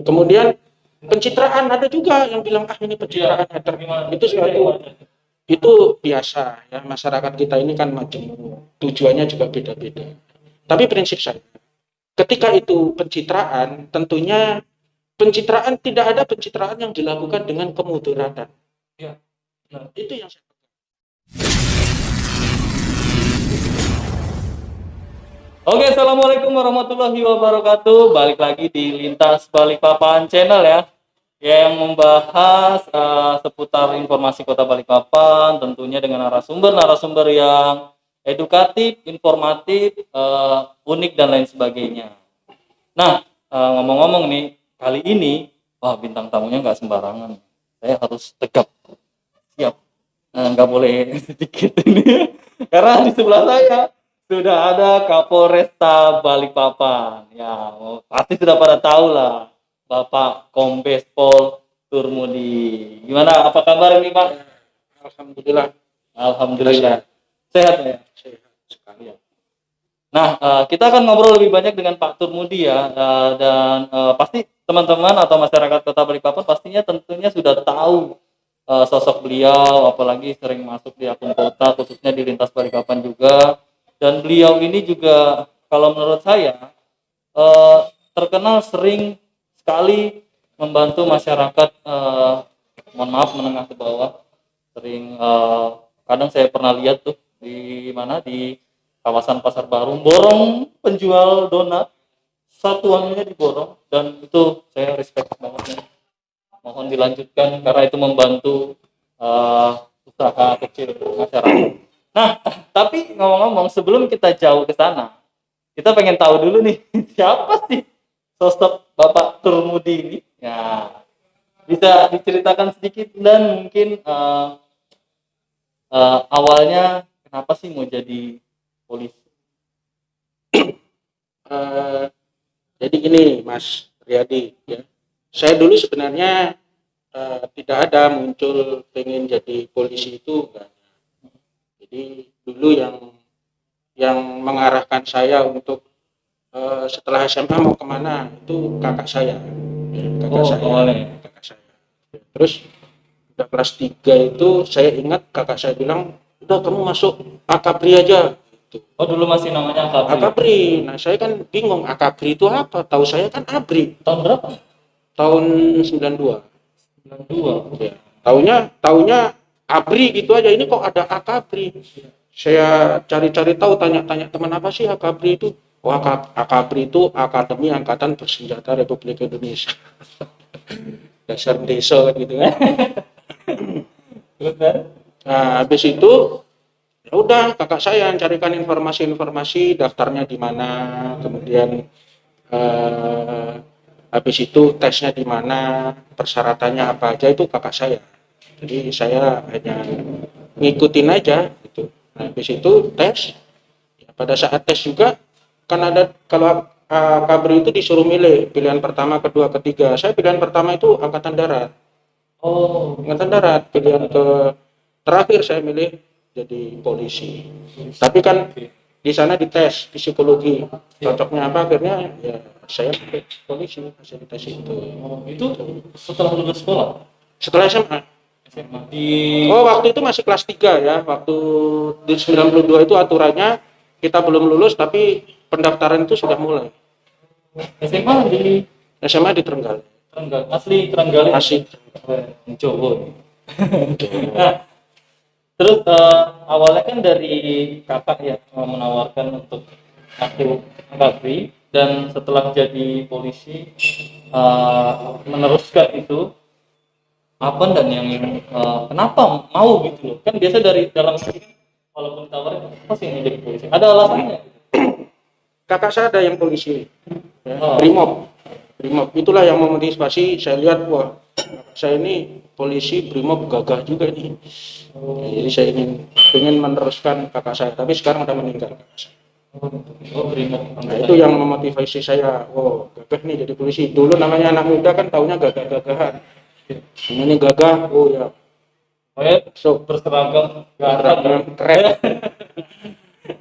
Kemudian pencitraan, ada juga yang bilang ini pencitraan hater. Itu suatu itu biasa ya, masyarakat kita ini kan macam tujuannya juga beda-beda. Tapi prinsip saya, ketika itu pencitraan, tentunya pencitraan tidak ada pencitraan yang dilakukan dengan kemudaratan. Ya. Nah, itu yang saya. Oke, assalamualaikum warahmatullahi wabarakatuh. Balik lagi di Lintas Balikpapan Channel ya, yang membahas seputar informasi Kota Balikpapan, tentunya dengan narasumber yang edukatif, informatif, unik dan lain sebagainya. Nah, ngomong-ngomong nih, kali ini, bintang tamunya nggak sembarangan. Saya harus tegap, siap, nggak boleh sedikit ini, karena di sebelah saya sudah ada Kapolresta Balikpapan. Ya, pasti sudah pada tahu lah, Bapak Kombes Pol Turmudi. Gimana? Apa kabar ini, Pak? Alhamdulillah. Alhamdulillah. Sehat ya? Sehat sekali. Nah, kita akan ngobrol lebih banyak dengan Pak Turmudi ya, dan pasti teman-teman atau masyarakat Kota Balikpapan pastinya tentunya sudah tahu sosok beliau, apalagi sering masuk di akun kota, khususnya di Lintas Balikpapan juga. Dan beliau ini juga kalau menurut saya terkenal sering sekali membantu masyarakat, mohon maaf, menengah ke bawah. Sering kadang saya pernah lihat tuh di mana, di kawasan Pasar Baru, borong penjual donat, satuannya diborong, dan itu saya respect banget. Mohon dilanjutkan karena itu membantu usaha kecil masyarakat. Nah, tapi ngomong-ngomong, sebelum kita jauh ke sana, kita pengen tahu dulu nih, siapa sih sosok Bapak Turmudi ini? Ya, bisa diceritakan sedikit dan mungkin awalnya kenapa sih mau jadi polisi? Jadi gini, Mas Riyadi, ya. Saya dulu sebenarnya tidak ada muncul pengen jadi polisi itu, enggak. Jadi dulu yang mengarahkan saya untuk setelah SMA mau kemana itu kakak saya, ya, kakak saya. Terus udah kelas 3 itu saya ingat kakak saya bilang, udah kamu masuk Akabri aja. Oh, dulu masih namanya Akabri. Akabri. Nah, saya kan bingung Akabri itu apa? Tahu saya kan Abri. Tahun berapa? Tahun 92. 92. Ya. Taunya Abri gitu aja. Ini kok ada Akabri? Saya cari-cari tahu, tanya-tanya teman, apa sih Akabri itu? Oh, Akabri itu Akademi Angkatan Bersenjata Republik Indonesia. Dasar desa kan gitu kan. Nah, habis itu ya udah kakak saya yang carikan informasi daftarnya di mana, kemudian habis itu tesnya di mana, persyaratannya apa aja, itu kakak saya. Jadi saya hanya ngikutin aja gitu. Nah, habis itu tes. Ya, pada saat tes juga kan ada, kalau Kabri itu disuruh milih pilihan pertama, kedua, ketiga. Saya pilihan pertama itu Angkatan Darat. Oh, Angkatan Darat. Pilihan terakhir saya milih jadi polisi. Tapi kan di sana dites psikologi, cocoknya apa, akhirnya ya saya pilih polisi hasil tes itu. oh, itu setelah lulus sekolah? Setelah SMA. SMA. Oh, waktu itu masih kelas 3 ya. Waktu di 92 itu aturannya kita belum lulus tapi pendaftaran itu sudah mulai. SMA di Trenggalek. Asli Trenggalek. Asli. Mencoba. Nah, terus awalnya kan dari kakak ya menawarkan untuk masuk Akabri, dan setelah jadi polisi meneruskan itu apa, dan yang kenapa mau gitu loh, kan biasa dari dalam hati walaupun tawarin apa sih yang jadi polisi, ada alasannya. Kakak saya ada yang polisi, ya, Brimob itulah yang memotivasi saya. Lihat, wah, saya ini polisi Brimob gagah juga nih. Jadi saya ingin meneruskan kakak saya, tapi sekarang udah meninggal kakak saya. Brimob. Nah, itu yang memotivasi saya. Oh, gagah nih jadi polisi. Dulu namanya anak muda kan taunya gagah-gagahan. Ini gagah, oh ya. So berseragam keren.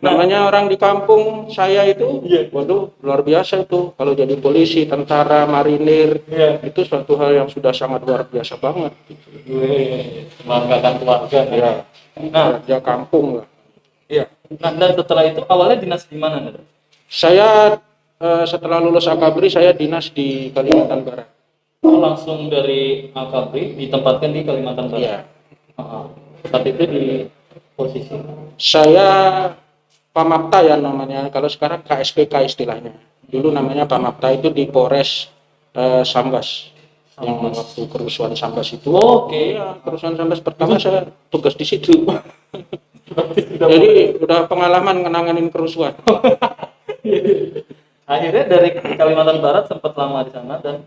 Namanya orang di kampung saya itu, Iya. waduh luar biasa itu. Kalau jadi polisi, tentara, marinir, Iya. itu suatu hal yang sudah sangat luar biasa banget. Wih, membanggakan keluarga kan. Ya, Nah, kerja kampung lah. iya. Nah, dan setelah itu awalnya dinas di mana, Nada? Saya setelah lulus Akabri, saya dinas di Kalimantan Barat. Oh, langsung dari Akabri ditempatkan di Kalimantan Barat. Iya. Saat itu di posisi. Saya Pamapta ya namanya. Kalau sekarang KSPK istilahnya. Dulu namanya Pamapta itu di Polres Sambas. Yang waktu kerusuhan Sambas itu. Oke. Iya, kerusuhan Sambas pertama saya tugas di situ. Jadi udah pengalaman ngenanganin kerusuhan. Akhirnya dari Kalimantan Barat sempat lama di sana dan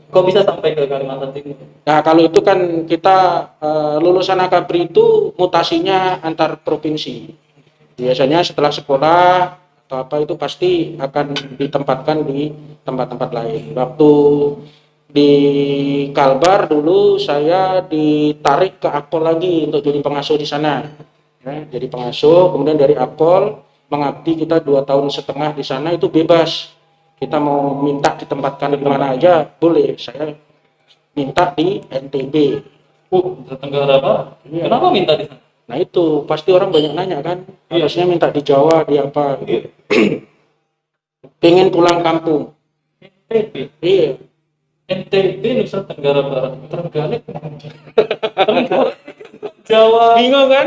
kok bisa sampai ke Kalimantan Timur? Nah kalau itu kan kita lulusan Akabri itu mutasinya antar provinsi. Biasanya setelah sekolah atau apa itu pasti akan ditempatkan di tempat-tempat lain. Waktu di Kalbar dulu saya ditarik ke Akpol lagi untuk jadi pengasuh di sana. Ya, jadi pengasuh, kemudian dari Akpol mengabdi kita 2 tahun setengah di sana itu bebas. Kita mau minta ditempatkan di mana aja boleh. Saya minta di NTB. Nusa Tenggara Barat. Iya. Kenapa minta di sana? Nah itu pasti orang banyak nanya kan, harusnya minta di Jawa, di apa? Pengen pulang kampung. NTB. Iya. NTB Nusa Tenggara Barat. Trenggalek. Trenggalek. Jawa. Bingung kan?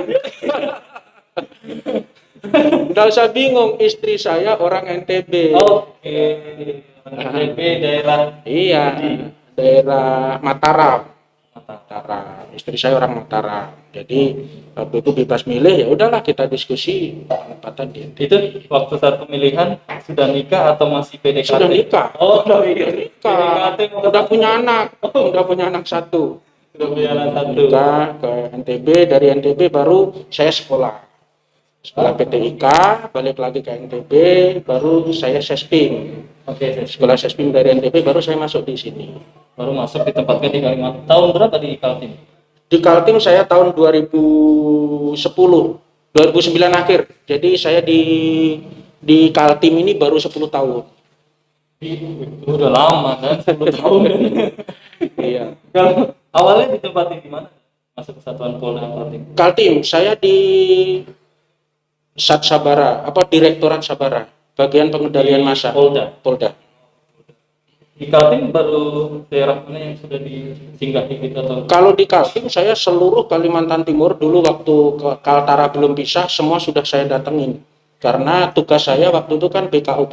Nggak usah bingung, istri saya orang NTB. Oke. NTB daerah Iya, daerah Mataram. Mataram. Istri saya orang Mataram. Jadi waktu itu bebas milih, ya udahlah kita diskusi penempatan di NTB. itu waktu saat pemilihan sudah nikah atau masih PDKT? Sudah nikah. Oh, udah nikah. Nikah. PDKT mau Udah punya anak. Udah punya anak satu. Sudah punya anak satu. Nikah ke NTB, dari NTB baru saya sekolah PTIK, balik lagi ke NTB, baru saya sespim. Oke, Sekolah sespim dari NTB baru saya masuk di sini. baru masuk ditempatkan di Kalimantan. Tahun berapa di Kaltim? Di Kaltim saya tahun 2010, 2009 akhir. Jadi saya di Kaltim ini baru 10 tahun. Udah lama kan, 10 tahun. Iya. Kalau awalnya ditempatin di mana? Masuk kesatuan Polda Kaltim. Kaltim saya di Sat Sabara, Direktorat Sabara, bagian pengendalian massa. Polda. Di Kaltim baru daerah mana yang sudah disinggahi gitu atau? Kalau di Kaltim saya seluruh Kalimantan Timur dulu waktu Kaltara belum pisah semua sudah saya datengin. Karena tugas saya waktu itu kan BKU.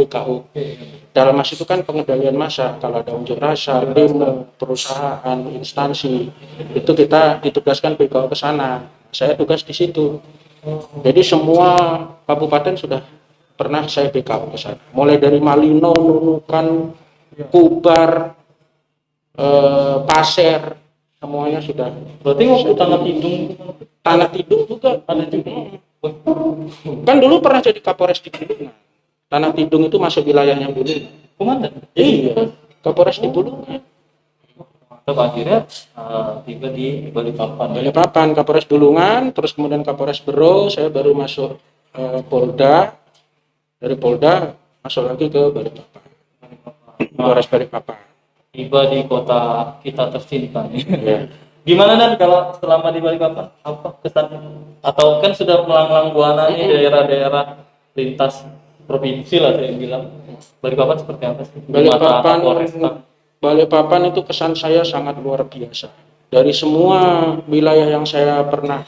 Dalam mas itu kan pengendalian massa, kalau ada unjuk rasa, demo, perusahaan, instansi, itu kita ditugaskan BKU ke sana. Saya tugas di situ. Jadi semua kabupaten sudah pernah saya BKU ke sana. Mulai dari Malino, Nunukan, Kubar, Pasir, semuanya sudah. Berarti waktu Tanah Tidung juga. ada juga. Kan dulu pernah jadi Kapolres di Bulungan. Tanah Tidung itu masuk wilayahnya Bulungan. Komandan. Iya, Kapolres di Bulungan. Atau akhirnya tiba di Balikpapan. Balikpapan, Kapolres Bulungan, terus kemudian Kapolres Bero, saya baru masuk Polda. Dari Polda masuk lagi ke Balikpapan. Kapolres Balikpapan. Tiba di kota kita tercinta nih. Ya. Gimana Dan kalau selama di Balikpapan apa kesan atau kan sudah melanglang buana nih daerah-daerah lintas provinsi lah saya bilang. Balikpapan seperti apa sih? Balikpapan itu kesan saya sangat luar biasa. Dari semua wilayah yang saya pernah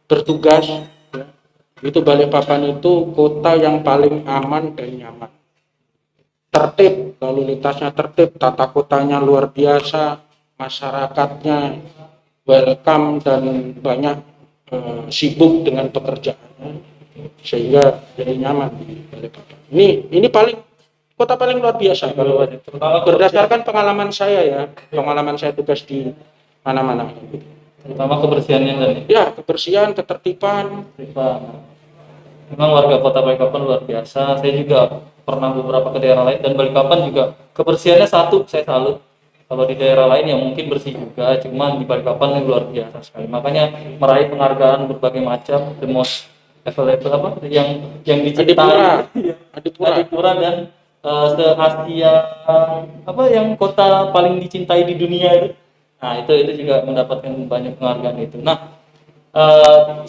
bertugas, ya, itu Balikpapan itu kota yang paling aman dan nyaman. Tertib, lalu lintasnya tertib, tata kotanya luar biasa, masyarakatnya welcome dan banyak sibuk dengan pekerjaannya, sehingga jadi nyaman di Balikpapan. Ini kota paling luar biasa kalau berdasarkan pengalaman saya tugas di mana-mana. Terutama kebersihannya kan? Ya, kebersihan, ketertiban. Memang warga kota Balikpapan luar biasa. Saya juga pernah beberapa ke daerah lain dan Balikpapan juga kebersihannya satu saya salut. Kalau di daerah lain yang mungkin bersih juga, cuman di Balikpapan yang luar biasa sekali. Makanya meraih penghargaan berbagai macam, the most level apa yang Adipura. dicintai Adipura. Adipura dan se-Asia apa yang kota paling dicintai di dunia itu. Nah, itu juga mendapatkan banyak penghargaan itu. Nah,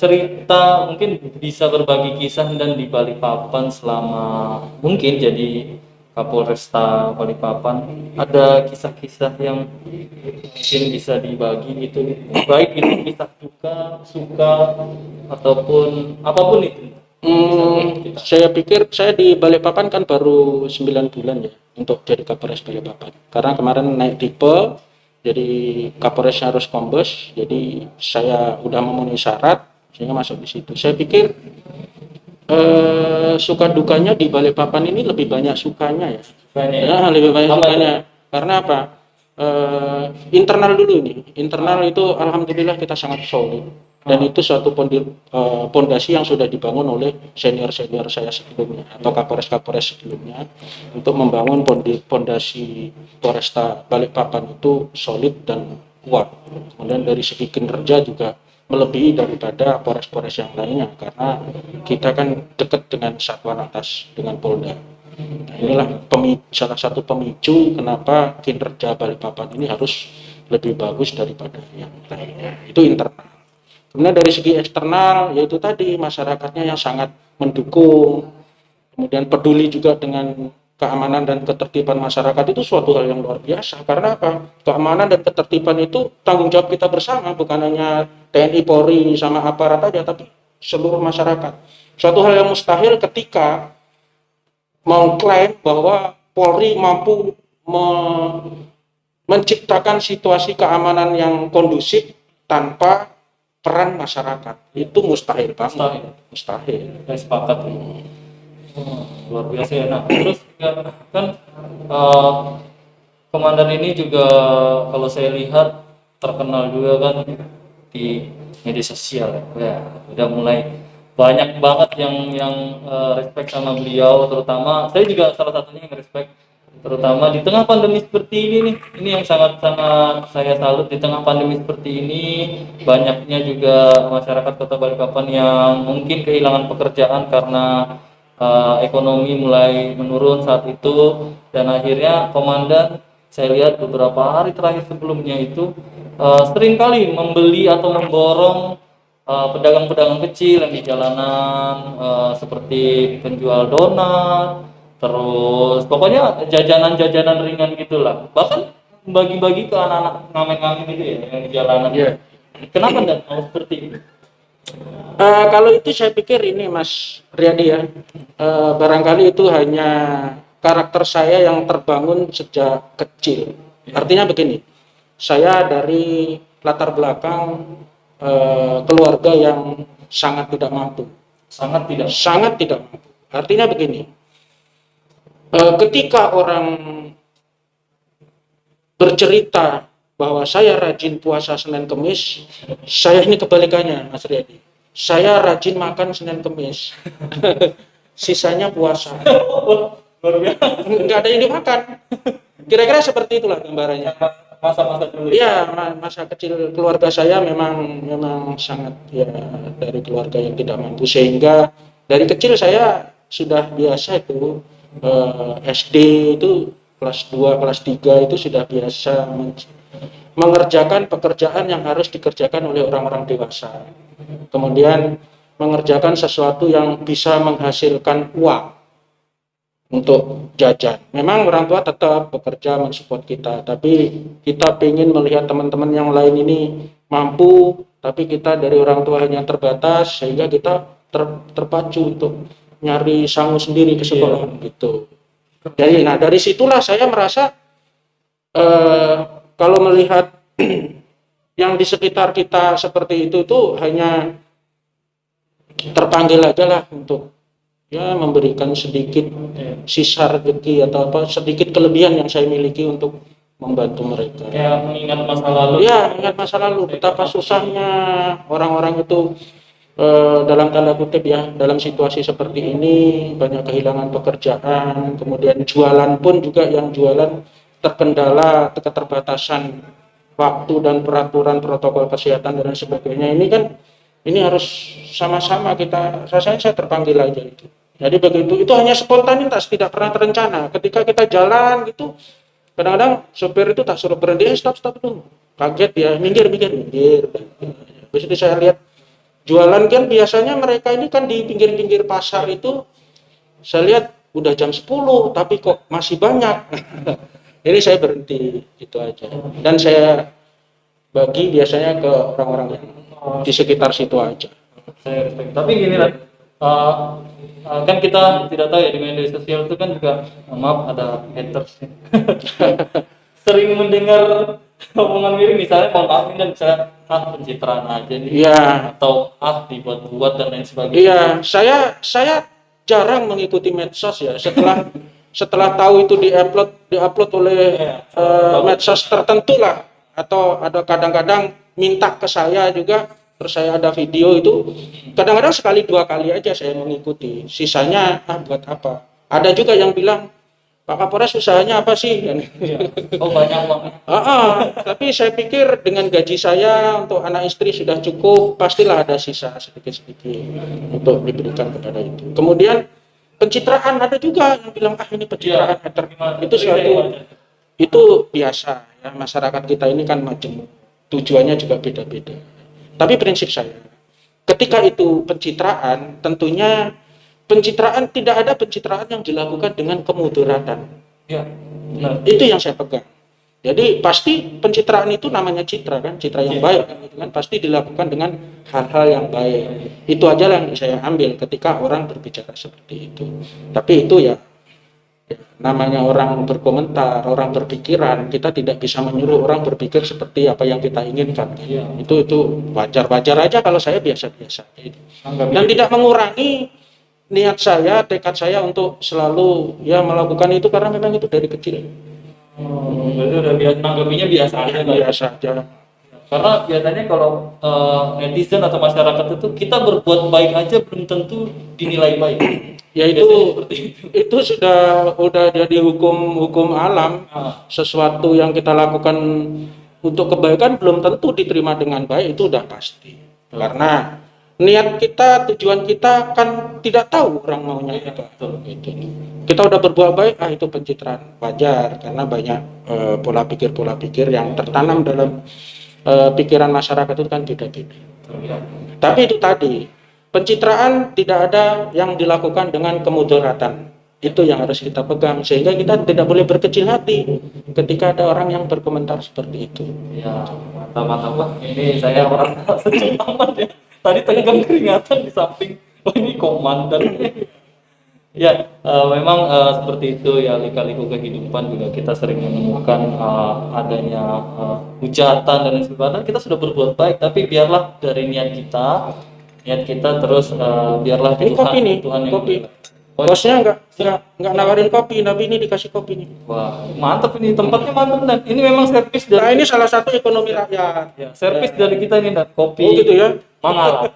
cerita mungkin bisa berbagi kisah dan di Balikpapan selama mungkin jadi Kapolresta Balikpapan, ada kisah-kisah yang mungkin bisa dibagi itu, baik itu kisah duka, suka ataupun apapun itu. Saya pikir saya di Balikpapan kan baru 9 bulan ya untuk jadi Kapolres Balikpapan. Karena kemarin naik tipe, jadi Kapolres harus kombes, jadi saya udah memenuhi syarat sehingga masuk di situ. Saya pikir suka dukanya di Balikpapan ini lebih banyak sukanya ya. Ya, lebih banyak sukanya. Karena apa? Internal dulu nih. Internal itu alhamdulillah kita sangat solid. Dan itu suatu pondasi yang sudah dibangun oleh senior-senior saya sebelumnya atau Kapolres-Kapolres sebelumnya untuk membangun pondasi Polresta Balikpapan itu solid dan kuat. Kemudian dari segi kinerja juga melebihi daripada Polres-Polres yang lainnya karena kita kan dekat dengan satuan atas, dengan Polda. Nah, inilah salah satu pemicu kenapa kinerja Balikpapan ini harus lebih bagus daripada yang lainnya. Itu internal. Kemudian dari segi eksternal, yaitu tadi masyarakatnya yang sangat mendukung, kemudian peduli juga dengan keamanan dan ketertiban masyarakat itu suatu hal yang luar biasa. Karena apa? Keamanan dan ketertiban itu tanggung jawab kita bersama, bukan hanya TNI, Polri, sama aparat aja, tapi seluruh masyarakat. Suatu hal yang mustahil ketika mengklaim bahwa Polri mampu menciptakan situasi keamanan yang kondusif tanpa peran masyarakat. Itu mustahil banget. Mustahil. Saya sepakat. Luar biasa ya. Nah, terus kan komandan ini juga kalau saya lihat terkenal juga kan di media sosial ya. Udah mulai banyak banget yang respect sama beliau, terutama saya juga salah satunya yang respect, terutama di tengah pandemi seperti ini nih. Ini yang sangat-sangat saya salut, di tengah pandemi seperti ini banyaknya juga masyarakat Kota Balikpapan yang mungkin kehilangan pekerjaan karena ekonomi mulai menurun saat itu, dan akhirnya komandan saya lihat beberapa hari terakhir sebelumnya itu seringkali membeli atau memborong pedagang-pedagang kecil yang di jalanan, seperti penjual donat, terus pokoknya jajanan-jajanan ringan gitulah, bahkan bagi-bagi ke anak-anak ngamen-ngamen gitu ya yang di jalanan. Yeah. Kenapa enggak mau seperti itu? Kalau itu saya pikir ini Mas Riyadi ya, barangkali itu hanya karakter saya yang terbangun sejak kecil. Artinya begini, saya dari latar belakang keluarga yang sangat tidak mampu. Sangat tidak mampu. Artinya begini, ketika orang bercerita bahwa saya rajin puasa Senin Kemis, saya ini kebalikannya Mas Riyadi. Saya rajin makan Senin Kemis, sisanya puasa. Nggak ada yang dimakan. Kira-kira seperti itulah gambarannya. Masa-masa dulu. Iya, masa kecil keluarga saya memang sangat ya dari keluarga yang tidak mampu, sehingga dari kecil saya sudah biasa itu SD itu kelas 2, kelas 3 itu sudah biasa mengerjakan pekerjaan yang harus dikerjakan oleh orang-orang dewasa. Kemudian mengerjakan sesuatu yang bisa menghasilkan uang untuk jajan. Memang orang tua tetap bekerja mensupport kita, tapi kita ingin melihat teman-teman yang lain ini mampu, tapi kita dari orang tua hanya terbatas, sehingga kita terpacu untuk nyari sangu sendiri ke sekolah gitu. Jadi, nah dari situlah saya merasa kalau melihat yang di sekitar kita seperti itu hanya terpanggil aja lah untuk ya memberikan sedikit sisa rezeki atau apa sedikit kelebihan yang saya miliki untuk membantu mereka. Ya, mengingat masa lalu. Ya, mengingat masa lalu betapa susahnya orang-orang itu dalam tanda kutip ya, dalam situasi seperti ini banyak kehilangan pekerjaan, kemudian jualan pun juga yang jualan terkendala keterbatasan waktu dan peraturan protokol kesehatan dan sebagainya. Ini kan ini harus sama-sama kita, rasanya saya terpanggil aja itu. Jadi begitu, itu hanya spontanitas, tidak pernah terencana. Ketika kita jalan gitu, kadang-kadang sopir itu tak suruh berhenti, stop dulu. Kaget dia, minggir. Habis itu saya lihat jualan kan biasanya mereka ini kan di pinggir-pinggir pasar itu, saya lihat udah jam 10 tapi kok masih banyak. Jadi saya berhenti gitu aja. Dan saya bagi biasanya ke orang-orang yang di sekitar situ aja. Saya respect. Tapi gini lah, kan kita tidak tahu ya di media sosial itu kan juga, maaf ada haters. Sering mendengar omongan miring, misalnya mohon maaf ini misalnya pencitraan aja nih, Iya. atau dibuat-buat dan lain sebagainya. Iya, saya jarang mengikuti medsos ya. Setelah tahu itu diupload oleh medsos tertentu lah, atau ada kadang-kadang minta ke saya juga, terus saya ada video itu, kadang-kadang sekali 2 kali aja saya mengikuti, sisanya buat apa. Ada juga yang bilang, Pak Kapolres usahanya apa sih? Oh banyak uangnya. Tapi saya pikir dengan gaji saya untuk anak istri sudah cukup, pastilah ada sisa sedikit-sedikit untuk diberikan kepada itu. Kemudian pencitraan, ada juga yang bilang ini pencitraan hater. Itu biasa ya, masyarakat kita ini kan macam, tujuannya juga beda-beda. Tapi prinsip saya, ketika itu pencitraan, tentunya pencitraan, tidak ada pencitraan yang dilakukan dengan kemudaratan. Ya, benar. Itu yang saya pegang. Jadi pasti pencitraan itu namanya citra kan, citra yang baik kan, pasti dilakukan dengan hal-hal yang baik. Itu aja yang saya ambil ketika orang berbicara seperti itu. Tapi itu ya namanya orang berkomentar, orang berpikiran, kita tidak bisa menyuruh orang berpikir seperti apa yang kita inginkan. Itu wajar-wajar aja kalau saya biasa-biasa. Dan tidak mengurangi niat saya, tekad saya untuk selalu melakukan itu, karena memang itu dari kecil. Berarti udah nanggapinya biasa aja. Biasa aja. Karena biasanya kalau netizen atau masyarakat itu, kita berbuat baik aja belum tentu dinilai baik. Ya itu sudah jadi hukum alam. Sesuatu yang kita lakukan untuk kebaikan belum tentu diterima dengan baik, itu udah pasti. Karena niat kita, tujuan kita kan tidak tahu orang maunya apa. Gitu. Kita udah berbuat baik, itu pencitraan, wajar, karena banyak pola pikir yang tertanam dalam pikiran masyarakat itu kan beda-beda. Tapi itu tadi, pencitraan tidak ada yang dilakukan dengan kemudaratan. Itu yang harus kita pegang, sehingga kita tidak boleh berkecil hati ketika ada orang yang berkomentar seperti itu. Ya, mantap. Ini saya merasa sejuk amat ya. Tadi tegang keringatan di samping. Ini komandan. Ya, memang seperti itu ya, lika-liku kehidupan juga kita sering menemukan adanya hujatan dan sebagainya. Kita sudah berbuat baik, tapi biarlah dari niat kita terus biarlah ini Tuhan yang kopi. Bosnya nggak nawarin kopi, tapi ini dikasih kopi nih. Wah, mantap ini, tempatnya mantap dan ini memang servis dari. Nah, ini salah satu ekonomi rakyat. Ya, servis dari kita ini dan kopi. Oh gitu ya. Mangala.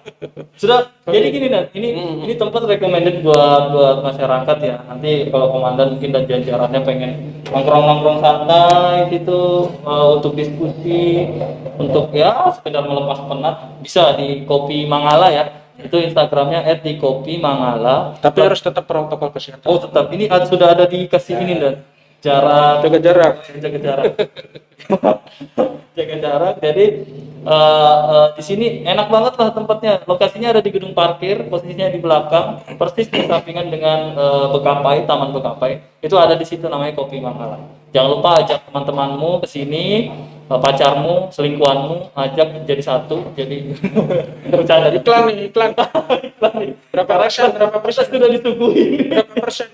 Sudah. Jadi gini dan ini tempat recommended buat masyarakat ya. Nanti kalau komandan mungkin dan jajarannya pengen nongkrong santai gitu, untuk diskusi, untuk ya sekedar melepas penat, bisa di Kopi Mangala ya. Itu Instagramnya @dikopimangala. Tapi harus tetap protokol kesehatan. Oh tetap, ini sudah ada dikasih ini dan jaga jarak. Jaga jarak. Jadi di sini enak banget lah tempatnya. Lokasinya ada di gedung parkir, posisinya di belakang, persis bersampingan dengan Taman Bekapai. Itu ada di situ, namanya Kopi Mangala. Jangan lupa ajak teman-temanmu ke sini, pacarmu, selingkuhanmu, ajak jadi satu. Jadi bercanda. Iklan nih. Berapa persen sudah disuguhi? Berapa persen?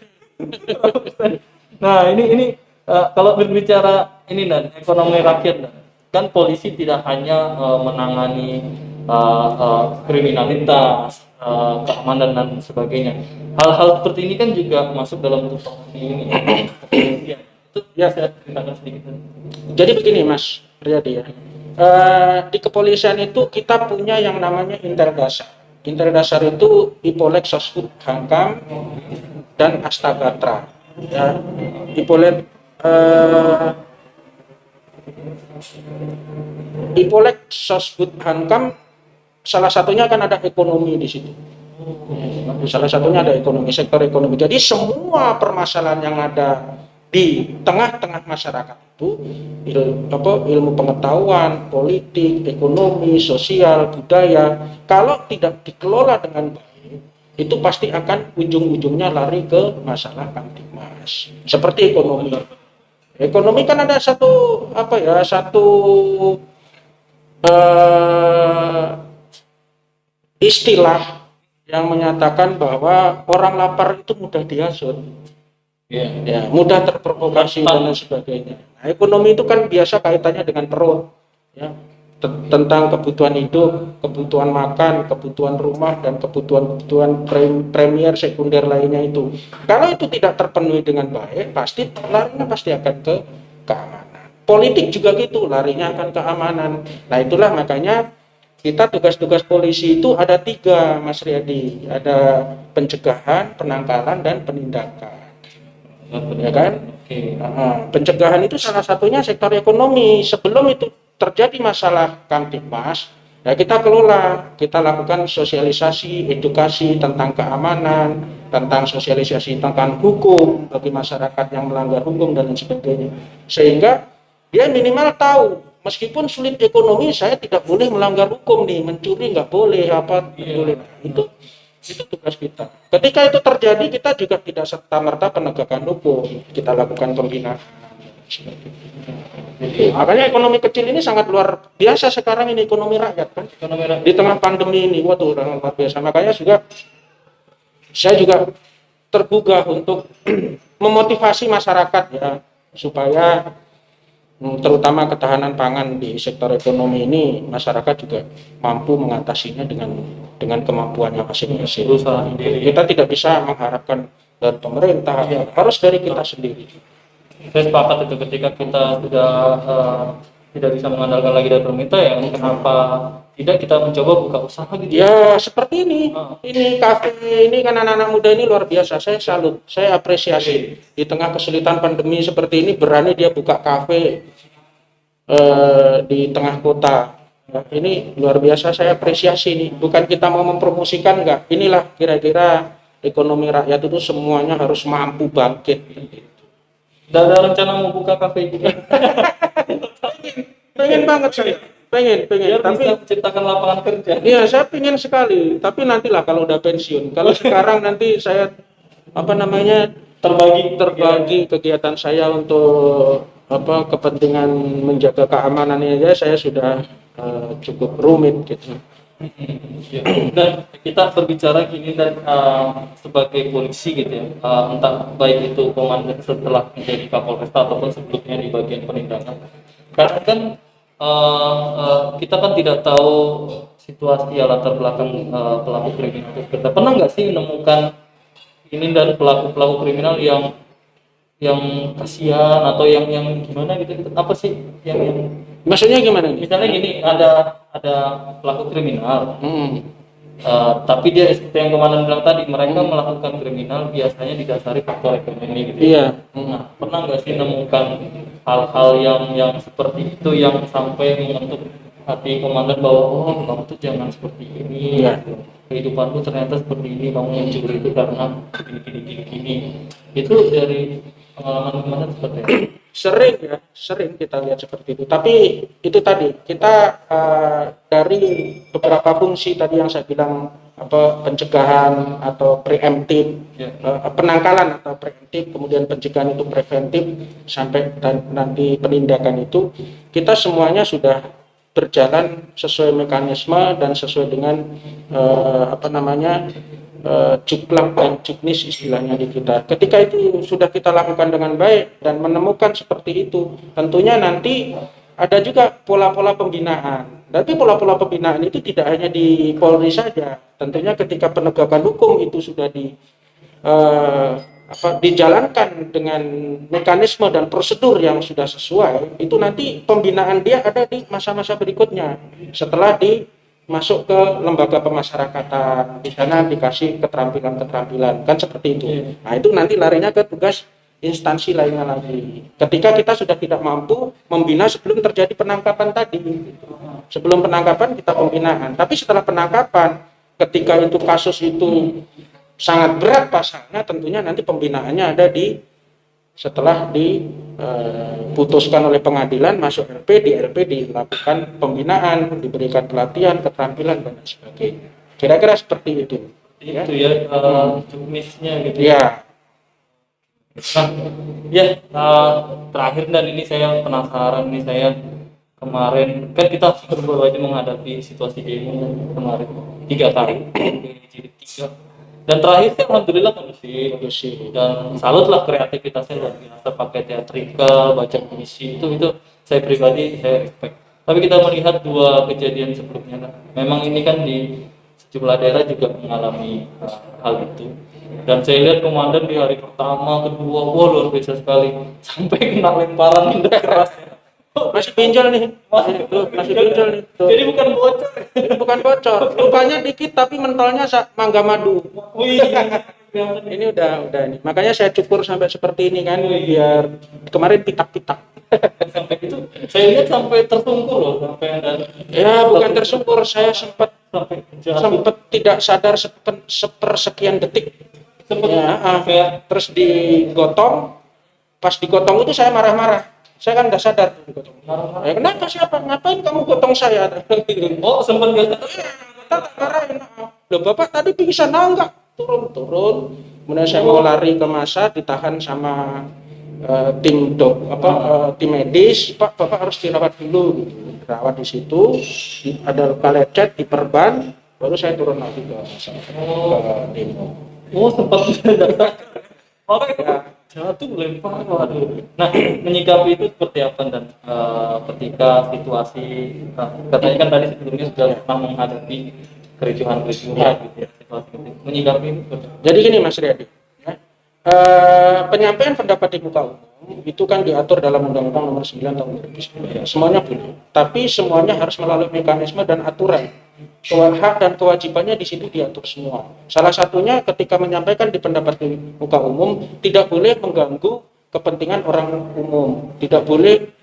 Nah, ini kalau berbicara ini dan ekonomi rakyat, kan polisi tidak hanya menangani kriminalitas, keamanan dan sebagainya. Hal-hal seperti ini kan juga masuk dalam tupoksi ini. Itu ya saya ceritakan sedikit. Jadi begini Mas Riyadi ya. Di kepolisian itu kita punya yang namanya Intel Dasar. Intel Dasar itu Ipolek, Sosbud, Hankam, dan Astagatra. Ya, Ipolek, Sosbud, Hankam salah satunya kan ada ekonomi di situ. Salah satunya ada ekonomi, sektor ekonomi. Jadi semua permasalahan yang ada di tengah-tengah masyarakat itu ilmu pengetahuan, politik, ekonomi, sosial, budaya, kalau tidak dikelola dengan baik, itu pasti akan ujung-ujungnya lari ke masalah kamtipmas. Seperti ekonomi. Ekonomi kan ada satu istilah yang menyatakan bahwa orang lapar itu mudah dihasut, ya, mudah terprovokasi dan lain sebagainya. Nah, ekonomi itu kan biasa kaitannya dengan perut, ya, tentang kebutuhan hidup, kebutuhan makan, kebutuhan rumah, dan kebutuhan premier sekunder lainnya itu. Kalau itu tidak terpenuhi dengan baik, larinya pasti akan ke keamanan. Politik juga gitu, larinya akan keamanan. Nah, itulah makanya kita tugas-tugas polisi itu ada 3, Mas Riyadi. Ada pencegahan, penangkalan, dan penindakan. Ya kan? Pencegahan itu salah satunya sektor ekonomi. Sebelum itu terjadi masalah kamtipmas, ya kita kelola, kita lakukan sosialisasi, edukasi tentang keamanan, tentang sosialisasi tentang hukum bagi masyarakat yang melanggar hukum dan lain sebagainya. Sehingga dia minimal tahu, meskipun sulit ekonomi, saya tidak boleh melanggar hukum nih, mencuri nggak boleh, boleh. Itu tugas kita. Ketika itu terjadi, kita juga tidak serta-merta penegakan hukum, kita lakukan pembinaan. Makanya ekonomi kecil ini sangat luar biasa sekarang ini, ekonomi rakyat kan. Di tengah pandemi ini, waduh, luar biasa. Makanya saya juga tergugah untuk memotivasi masyarakat ya, supaya terutama ketahanan pangan di sektor ekonomi ini, masyarakat juga mampu mengatasinya dengan kemampuannya masing-masing. Kita tidak bisa mengharapkan dari pemerintah, harus dari kita sendiri. Saya sepakat itu, ketika kita sudah tidak bisa mengandalkan lagi dari pemerintah, ya kenapa tidak kita mencoba buka usaha gitu ya, seperti ini. Ini kafe ini kan anak-anak muda ini luar biasa, saya salut, saya apresiasi. Di tengah kesulitan pandemi seperti ini berani dia buka kafe di tengah kota. Nah, ini luar biasa, saya apresiasi nih. Bukan kita mau mempromosikan, enggak, inilah kira-kira ekonomi rakyat itu semuanya harus mampu bangkit. Udah ada rencana mau buka kafe juga? pengen banget saya, pengen Biar tapi bisa menciptakan lapangan kerja. iya, saya pengen sekali, tapi nantilah kalau udah pensiun. Kalau sekarang nanti saya terbagi kegiatan saya untuk kepentingan menjaga keamanannya aja, saya sudah cukup rumit gitu. Dan kita berbicara gini, dan sebagai polisi gitu ya, entah baik itu komandan setelah menjadi Kapolresta ataupun sebelumnya di bagian penindakan, karena kan kita kan tidak tahu situasi latar belakang pelaku kriminal itu. Kita pernah nggak sih menemukan ini dan pelaku kriminal yang kasihan atau yang gimana gitu, apa sih yang maksudnya gimana nih? Misalnya gini, ada pelaku kriminal, tapi dia seperti yang komandan bilang tadi, mereka melakukan kriminal biasanya didasari faktor ekonomi gitu. Iya. Nah, pernah nggak sih menemukan hal-hal yang seperti itu yang sampai menyentuh hati komandan bahwa kamu tuh jangan seperti ini, iya, kehidupanku ternyata seperti ini, kamu mencuri itu karena gini. Itu dari pengalaman komandan seperti itu? Sering kita lihat seperti itu. Tapi itu tadi kita dari beberapa fungsi tadi yang saya bilang, pencegahan atau preemptif, penangkalan atau preemptif, kemudian pencegahan itu preventif, sampai nanti penindakan itu, kita semuanya sudah berjalan sesuai mekanisme dan sesuai dengan juklak dan juknis istilahnya di kita. Ketika itu sudah kita lakukan dengan baik dan menemukan seperti itu, tentunya nanti ada juga pola-pola pembinaan. Tapi pola-pola pembinaan itu tidak hanya di Polri saja. Tentunya ketika penegakan hukum itu sudah dijalankan dengan mekanisme dan prosedur yang sudah sesuai, itu nanti pembinaan dia ada di masa-masa berikutnya setelah masuk ke lembaga pemasyarakatan, di sana dikasih keterampilan kan seperti itu. Nah, itu nanti larinya ke tugas instansi lainnya lagi ketika kita sudah tidak mampu membina sebelum terjadi penangkapan tadi. Sebelum penangkapan kita pembinaan. Tapi setelah penangkapan, ketika itu kasus itu sangat berat pasalnya, tentunya nanti pembinaannya ada setelah diputuskan oleh pengadilan masuk LP, di LP dilakukan pembinaan, diberikan pelatihan, keterampilan dan sebagainya. Kira-kira seperti itu. Itu ya, jenisnya gitu. Ya. Nah, ya, terakhir dan ini saya penasaran nih, saya kemarin kan kita baru aja menghadapi situasi demo kemarin 3 kali, jadi 3. Dan terakhir sih alhamdulillah kondusif dan salutlah kreativitasnya luar biasa, pakai teatrikal, baca puisi itu saya pribadi saya respect. Tapi kita melihat 2 kejadian sebelumnya, memang ini kan di sejumlah daerah juga mengalami hal itu. Dan saya lihat komandan di hari pertama, kedua, wah luar biasa sekali, sampai kena lemparan benda keras. Masih pinjol nih, masih pinjol nih. Tuh. Jadi bukan bocor. Ini bukan bocor, lukanya dikit tapi mentalnya mangga madu. Wih, Ini udah ini. Makanya saya cukur sampai seperti ini kan, biar kemarin pitak-pitak. sampai itu saya lihat sampai tersungkur loh, sampai dan Ya bukan tersungkur, saya sempat sampai tidak sadar sepersekian detik. sempat Ya, terus digotong. Pas digotong itu saya marah-marah. Saya kan nggak sadar digotong. Ya, kenapa siapa? Ngapain kamu gotong saya? oh sempat nggak sadar. Kita tak marahin. Loh bapak tadi pingsan, enggak? Turun. Kemudian saya mau lari ke masa, ditahan sama tim tim medis. Pak, bapak harus dirawat dulu. Dirawat di situ, ada luka lecet, diperban, baru saya turun lagi ke demo. Oh sempat datang. Makanya jatuh lempar, waduh. Nah, menyikapi itu seperti apa dan ketika situasi katanya kan tadi sebelumnya sudah pernah menghadapi kericuhan gitu ya, situasi itu. Menyikapi itu seperti apa? Jadi gini Mas Riyadi, ya. Penyampaian pendapat di muka umum itu kan diatur dalam Undang-Undang Nomor 9 Tahun 2009. Semuanya boleh, tapi semuanya harus melalui mekanisme dan aturan. Hak dan kewajibannya di situ diatur semua. Salah satunya ketika menyampaikan di pendapat di muka umum tidak boleh mengganggu kepentingan orang umum, tidak boleh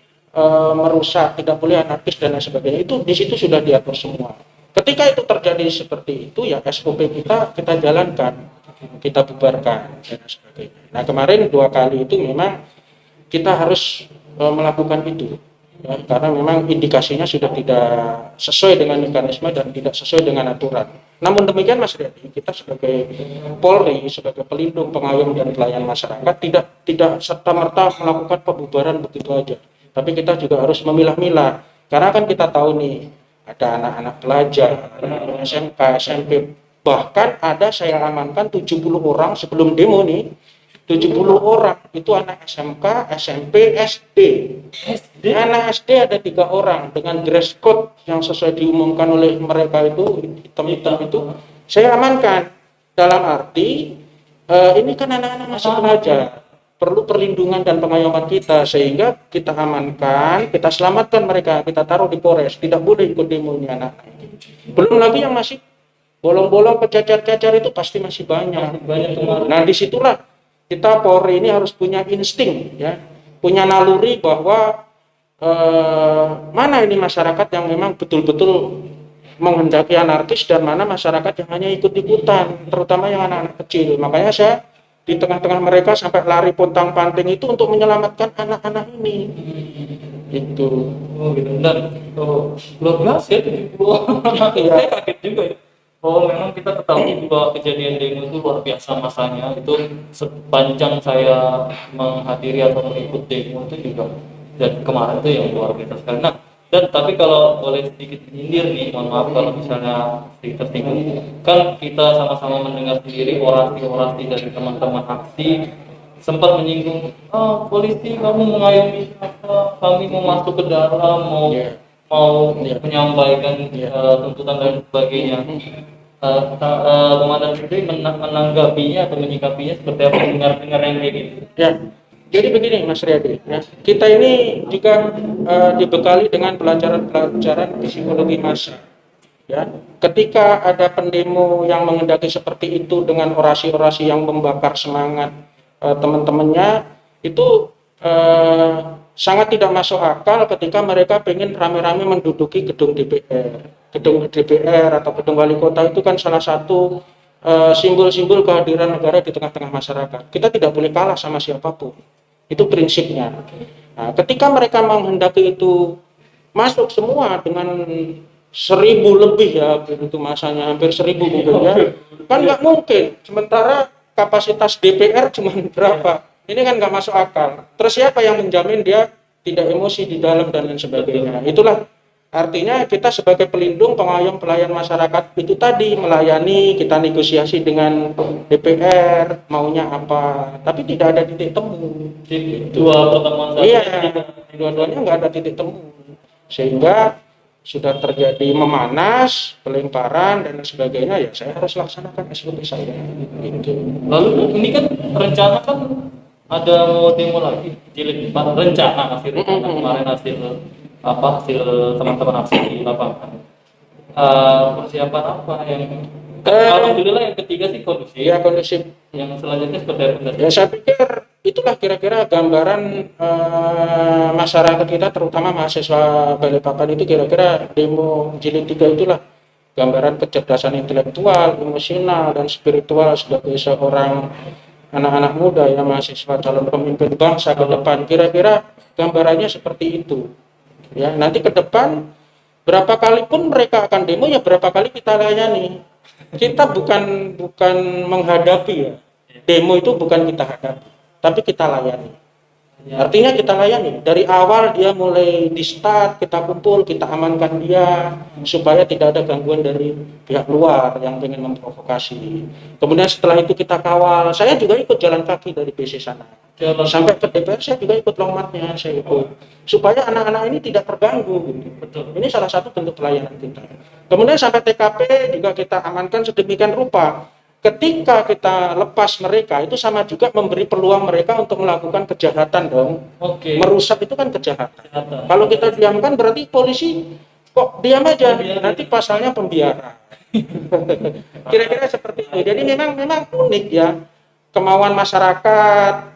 merusak, tidak boleh anarkis dan lain sebagainya. Itu di situ sudah diatur semua. Ketika itu terjadi seperti itu ya SOP kita jalankan, kita bubarkan dan sebagainya. Nah kemarin 2 kali itu memang kita harus melakukan itu. Ya, karena memang indikasinya sudah tidak sesuai dengan mekanisme dan tidak sesuai dengan aturan. Namun demikian Mas Riyadi, kita sebagai Polri, sebagai pelindung, pengayom dan pelayan masyarakat tidak serta-merta melakukan pembubaran begitu aja. Tapi kita juga harus memilah-milah. Karena kan kita tahu nih, ada anak-anak pelajar, SMK, SMP, bahkan ada saya amankan 70 orang sebelum demo nih. 70 orang itu anak SMK, SMP, SD. Anak SD ada 3 orang dengan dress code yang sesuai diumumkan oleh mereka itu hitam-hitam itu saya amankan. Dalam arti ini kan anak-anak masih pelajar, perlu perlindungan dan pengayoman kita sehingga kita amankan, kita selamatkan mereka, kita taruh di Polres. Tidak boleh ikut demo ini anak-anak. Belum lagi yang masih bolong-bolong, kecacar-cacar itu pasti masih banyak. Nah disitulah kita Polri ini harus punya insting, ya, punya naluri bahwa mana ini masyarakat yang memang betul-betul menghendaki anarkis dan mana masyarakat yang hanya ikut-ikutan, terutama yang anak-anak kecil. Makanya saya di tengah-tengah mereka sampai lari pontang-panting itu untuk menyelamatkan anak-anak ini. Itu. Oh gitu. Dan luar biasa ya 70 orang. Saya kaget juga ya. Oh memang kita ketahui bahwa kejadian demo itu luar biasa masanya. Itu sepanjang saya menghadiri atau mengikut demo itu juga, dan kemarin itu yang luar biasa sekali. Nah, dan tapi kalau boleh sedikit menyindir nih, mohon maaf kalau misalnya sedikit tersinggung, kan kita sama-sama mendengar sendiri orasi-orasi dari teman-teman aksi sempat menyinggung, polisi kamu mengayomi siapa, kami mau masuk ke dalam, mau menyampaikan tuntutan dan sebagainya. Komandan sendiri menanggapinya atau menyikapinya seperti apa, dengar yang kayak gitu? Ya, jadi begini Mas Riyadi, ya, kita ini juga dibekali dengan pelajaran psikologi massa. Ya, ketika ada pendemo yang mengendaki seperti itu dengan orasi-orasi yang membakar semangat teman-temannya, itu sangat tidak masuk akal ketika mereka pengen rame-rame menduduki gedung DPR. Gedung DPR atau gedung wali kota itu kan salah satu simbol-simbol kehadiran negara di tengah-tengah masyarakat. Kita tidak boleh kalah sama siapapun. Itu prinsipnya. Nah, ketika mereka menghendaki itu masuk semua dengan 1.000 lebih ya, itu masanya hampir 1.000 mungkin ya, kan nggak mungkin. Sementara kapasitas DPR cuma berapa? Ini kan nggak masuk akal. Terus siapa yang menjamin dia tidak emosi di dalam dan lain sebagainya? Itulah artinya kita sebagai pelindung, pengayom, pelayan masyarakat itu tadi melayani, kita negosiasi dengan DPR maunya apa, tapi tidak ada titik temu. Dua pertemuan Iya, dua-duanya nggak ada titik temu, sehingga sudah terjadi memanas, pelemparan dan sebagainya. Ya saya harus laksanakan SOP saya. Gitu. Lalu ini kan rencana kan ada mau demo lagi jilid 4, rencana kemarin hasil hasil teman-teman aksi di lapangan. Persiapan apa yang alhamdulillah yang ketiga sih kondusif. Iya, kondusif. Yang selanjutnya seperti apa? Ya saya pikir itulah kira-kira gambaran masyarakat kita, terutama mahasiswa Balikpapan itu, kira-kira demo jilid 3 itulah gambaran kecerdasan intelektual, emosional dan spiritual sebagai seorang anak-anak muda ya, mahasiswa calon pemimpin bangsa ke depan. Kira-kira gambarannya seperti itu. Ya, nanti ke depan berapa kali pun mereka akan demo, ya berapa kali kita layani. Kita bukan menghadapi ya. Demo itu bukan kita hadapi, tapi kita layani. Artinya kita layani dari awal, dia mulai di start, kita kumpul, kita amankan dia supaya tidak ada gangguan dari pihak luar yang ingin memprovokasi. Kemudian setelah itu kita kawal. Saya juga ikut jalan kaki dari BC sana sampai ke DPR, saya juga ikut longmatnya, saya ikut supaya anak-anak ini tidak terganggu. Betul. Ini salah satu bentuk pelayanan kita. Kemudian sampai TKP juga kita amankan sedemikian rupa. Ketika kita lepas mereka, itu sama juga memberi peluang mereka untuk melakukan kejahatan dong. Oke. Merusak itu kan kejahatan. Kalau kita diamkan berarti polisi kok diam aja, nanti pasalnya pembiaran. Kira-kira seperti itu. Jadi memang unik ya, kemauan masyarakat,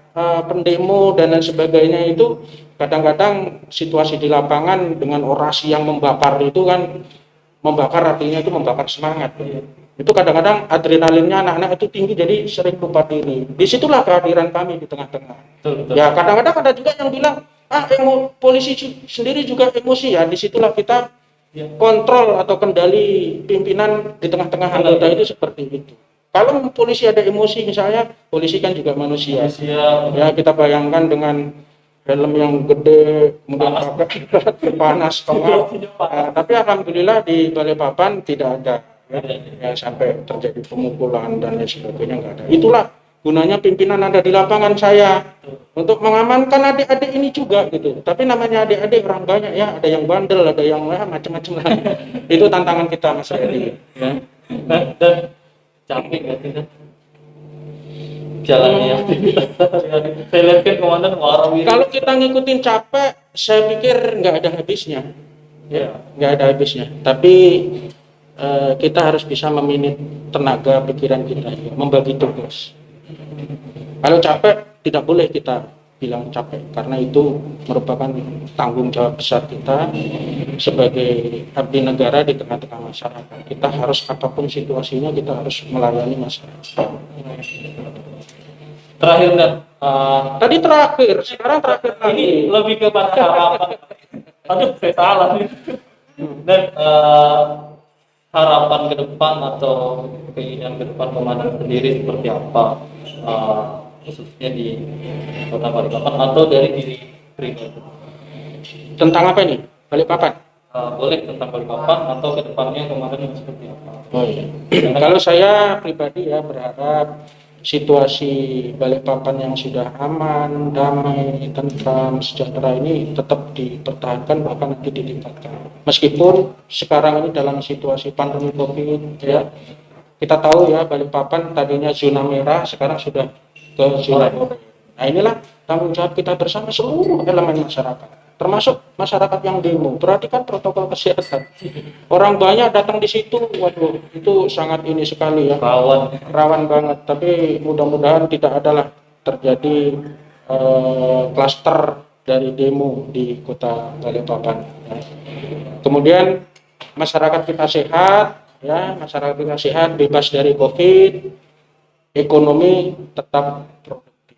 pendemo dan lain sebagainya itu kadang-kadang situasi di lapangan dengan orasi yang membakar itu kan, membakar artinya itu membakar semangat. Itu kadang-kadang adrenalinnya anak-anak itu tinggi, jadi sering lupa diri. Disitulah kehadiran kami di tengah-tengah. Ya kadang-kadang ada juga yang bilang, polisi sendiri juga emosi ya. Disitulah kita kontrol atau kendali pimpinan di tengah-tengah anggota itu seperti itu. Kalau polisi ada emosi misalnya, polisi kan juga manusia. Ya kita bayangkan dengan helm yang gede, kemudian panas, tapi alhamdulillah di Balikpapan tidak ada. Ya, sampai terjadi pemukulan dan lain sebagainya nggak ada. Itulah gunanya pimpinan ada di lapangan saya, untuk mengamankan adik-adik ini juga gitu. Tapi namanya adik-adik orang banyak ya, ada yang bandel, ada yang macam-macam lah. Itu tantangan kita Mas Edi. Ya. Dan capek nggak sih kan? Jalannya saya lihat kan komandan warawiri. Kalau kita ngikutin capek, saya pikir nggak ada habisnya. Ya, nggak ada habisnya. Tapi kita harus bisa meminit tenaga pikiran kita, membagi tugas. Kalau capek tidak boleh kita bilang capek, karena itu merupakan tanggung jawab besar kita sebagai abdi negara di tengah-tengah masyarakat. Kita harus apapun situasinya, kita harus melayani masyarakat. Terakhir dan tadi terakhir, sekarang terakhir ini lebih kepada harapan. Aduh, saya salah nih. Dan harapan ke depan atau keinginan ke depan komandan sendiri seperti apa, khususnya di Kota Balikpapan atau dari diri pribadi? Tentang apa ini? Balikpapan? Boleh tentang Balikpapan atau ke depannya komandan seperti apa? Oh iya. Kalau saya pribadi ya berharap situasi Balikpapan yang sudah aman, damai, tentram, sejahtera ini tetap dipertahankan, bahkan nanti ditingkatkan. Meskipun sekarang ini dalam situasi pandemi COVID ya, kita tahu ya Balikpapan tadinya zona merah, sekarang sudah ke zona oranye. Nah inilah tanggung jawab kita bersama seluruh elemen masyarakat, termasuk masyarakat yang demo. Perhatikan protokol kesehatan. Orang banyak datang di situ, waduh, itu sangat ini sekali ya. Rawan banget. Tapi mudah-mudahan tidak adalah terjadi klaster dari demo di Kota Balikpapan. Ya. Kemudian masyarakat kita sehat, ya, masyarakat kita sehat, bebas dari COVID, ekonomi tetap produktif.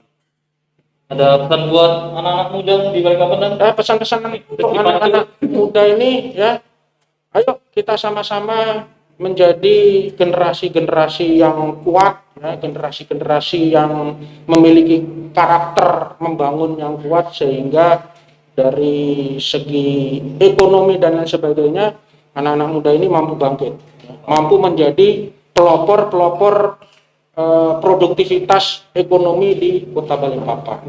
Ada pesan buat anak-anak muda di Balikpapan dan Pesan-pesan untuk anak-anak muda ini, ya, ayo kita sama-sama menjadi generasi-generasi yang kuat, ya, generasi-generasi yang memiliki karakter membangun yang kuat, sehingga dari segi ekonomi dan lain sebagainya anak-anak muda ini mampu bangkit, mampu menjadi pelopor produktivitas ekonomi di Kota Balikpapan.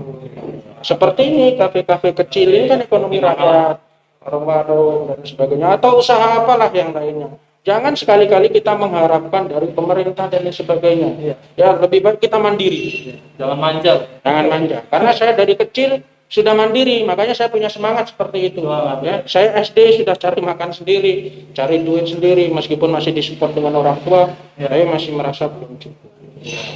Seperti ini kafe-kafe kecil ini kan ekonomi rakyat, warung-warung dan sebagainya, atau usaha apalah yang lainnya. Jangan sekali-kali kita mengharapkan dari pemerintah dan lain sebagainya. Ya, lebih baik kita mandiri. jangan manja. Jangan manja. Karena saya dari kecil sudah mandiri, makanya saya punya semangat seperti itu. Ya, saya SD sudah cari makan sendiri, cari duit sendiri, meskipun masih disupport dengan orang tua, saya masih merasa belum cukup.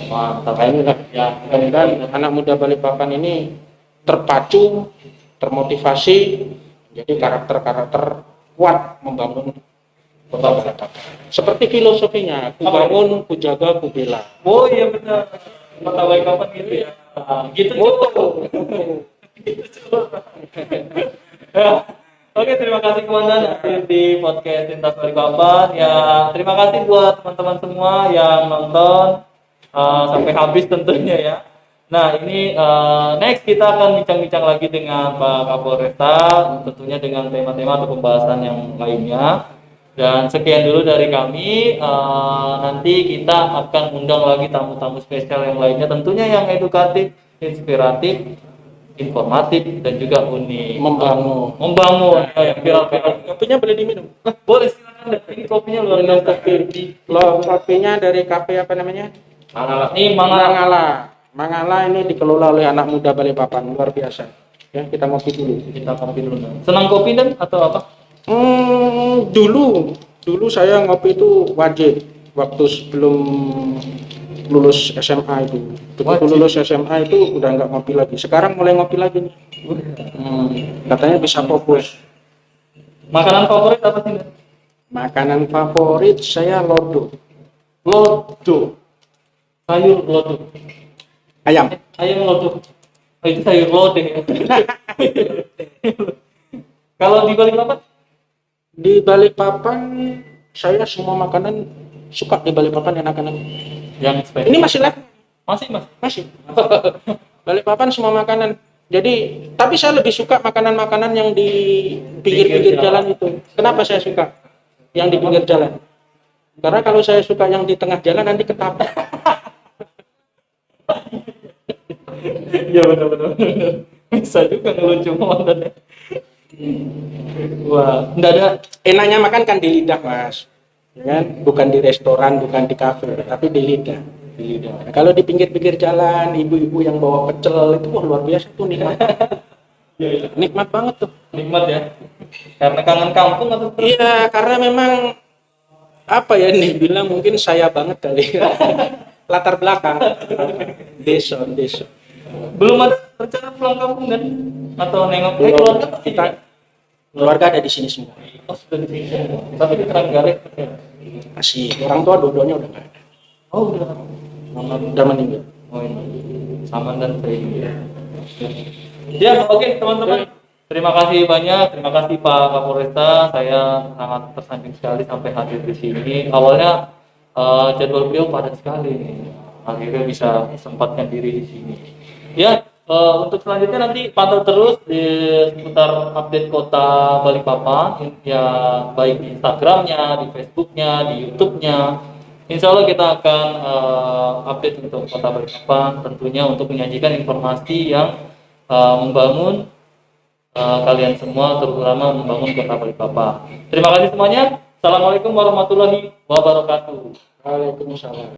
Mantap. Inilah ya, mudah-mudahan anak muda Balikpapan ini terpacu, termotivasi, jadi karakter-karakter kuat membangun Kota Balikpapan. Seperti filosofinya, ku bangun, ku jaga, ku bela. Oh iya benar. Kota Balikpapan gitu ya. Gitu tuh. Oke, terima kasih Komandan hadir di podcast Lintas Balikpapan. Ya, terima kasih buat teman-teman semua yang nonton sampai habis tentunya ya. Nah, ini next kita akan bincang-bincang lagi dengan Pak Kapolresta, tentunya dengan tema-tema atau pembahasan yang lainnya. Dan sekian dulu dari kami. Nanti kita akan undang lagi tamu-tamu spesial yang lainnya, tentunya yang edukatif, inspiratif, informatif, dan juga unik. Membangun yang viral-viral. Kopinya boleh diminum? Boleh, silakan. Ini kopinya luar Minum biasa. kopi. Kopinya dari kafe apa namanya? Mangala. Ini Mangala. Mangala. Mangala ini dikelola oleh anak muda Balikpapan, luar biasa. Ya, kita ngopi dulu. Kita kopi dulu. Senang kopi dan atau apa? Dulu saya ngopi itu wajib waktu sebelum lulus SMA itu. Begitu lulus SMA itu udah nggak ngopi lagi. Sekarang mulai ngopi lagi nih. Katanya bisa fokus. Makanan favorit apa sih? Makanan favorit saya lodo. Lodo. Sayur lodo. Ayam. Ayam lodo. Oh, itu sayur lodeh. Kalau di Balikpapan? Di Balikpapan saya semua makanan suka di Balikpapan enak-enak. Yang spesial. Ini masih live? Masih, Mas. Masih. Balikpapan semua makanan. Jadi, tapi saya lebih suka makanan-makanan yang di pinggir-pinggir jalan itu. Kenapa saya suka yang di pinggir jalan? Karena kalau saya suka yang di tengah jalan nanti ketabrak. Iya benar-benar. Bisa juga ngelucu komandannya. Wah, enggak ada. Enaknya makan kan di lidah, Mas. Ya kan? Bukan di restoran, bukan di kafe, tapi di lidah. Di lidah. Kalau di pinggir-pinggir jalan, ibu-ibu yang bawa pecel itu wah, luar biasa tuh nikmat. Ya, Nikmat banget tuh. nikmat ya. Karena kangen kampung atau Iya, karena memang apa ya nih bilang mungkin saya banget kali. Latar belakang desa. belum ada rencana pulang kampung kan? Atau nengok keluarga? Keluarga ada di sini semua. Oh, sudah di sini. Tapi di Trenggalek. Masih orang tua dua-duanya udah nggak ada. Oh, udah. Udah meninggal. Oh, ini. Saman dan Freddy. Ya, oke teman-teman. Terima kasih banyak. Terima kasih Pak Kapolresta. Saya sangat tersanjung sekali sampai hadir di sini. Awalnya jadwal beliau padat sekali. Akhirnya bisa sempatkan diri di sini. Ya, untuk selanjutnya nanti pantau terus di seputar update Kota Balikpapan, ya baik di Instagramnya, di Facebooknya, di YouTube-nya. Insya Allah kita akan update untuk Kota Balikpapan, tentunya untuk menyajikan informasi yang membangun kalian semua, terutama membangun Kota Balikpapan. Terima kasih semuanya. Assalamualaikum warahmatullahi wabarakatuh. Waalaikumsalam.